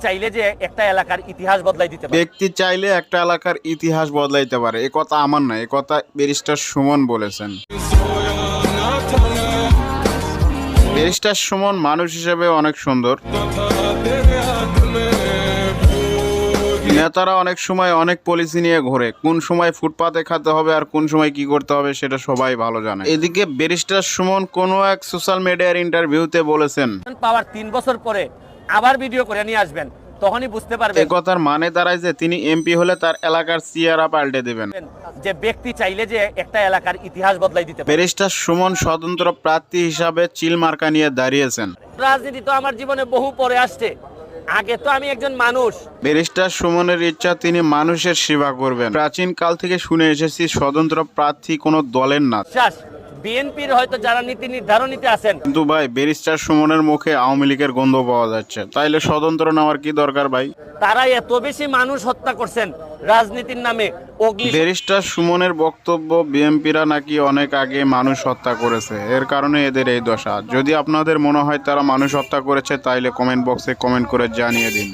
চাইলে যে একটা এলাকার ইতিহাস বদলাই দিতে পারে। ব্যক্তি চাইলে একটা এলাকার ইতিহাস বদলাইতে পারে, এ কথা আমার না, এ কথা ব্যারিস্টার সুমন বলেছেন। ব্যারিস্টার সুমন মানুষ হিসেবে অনেক সুন্দর। নেতারা অনেক সময় অনেক পলিসি নিয়ে ঘোরে, কোন সময় ফুটপাতে খেতে হবে আর কোন সময় কি করতে হবে সেটা সবাই ভালো জানে। এদিকে ব্যারিস্টার সুমন কোনো এক সোশ্যাল মিডিয়ার ইন্টারভিউতে বলেছেন, পাওয়ার 3 বছর পরে আবার ভিডিও করে নিয়ে আসবেন, তখনই বুঝতে এ পারবেন কথার মানে দাঁড়ায় যে তিনি এমপি হলে তার এলাকার চেহারা পাল্টে দেবেন। যে ব্যক্তি চাইলে যে একটা এলাকার ইতিহাস বদলাই দিতে পারে। ব্যারিস্টার সুমন স্বতন্ত্র প্রার্থী হিসাবে চিল মার্কা নিয়ে দাঁড়িয়েছেন। রাজনীতি তো আমার জীবনে বহু পরে আসছে, আগে তো আমি একজন মানুষ। ব্যারিস্টার সুমনের ইচ্ছা তিনি মানুষের সেবা করবেন। প্রাচীন কাল থেকে শুনে এসেছি স্বতন্ত্র প্রার্থী কোনো দলের না। বিশ্বাস বিএনপির হয়তো যারা নীতি নির্ধারণীতে আছেন, কিন্তু ভাই ব্যারিস্টার সুমনের মুখে আওয়ামী লীগের গন্ধ পাওয়া যাচ্ছে, তাইলে স্বতন্ত্র নেওয়ার কি দরকার ভাই? তারা এত বেশি মানুষ হত্যা করছেন রাজনীতির নামে। ব্যারিস্টার সুমনের বক্তব্য বিএনপিরা নাকি অনেক আগে মানুষ হত্যা করেছে, এর কারণে এদের এই দশা। যদি আপনাদের মনে হয় তারা মানুষ হত্যা করেছে তাইলে কমেন্ট বক্সে কমেন্ট করে জানিয়ে দিন।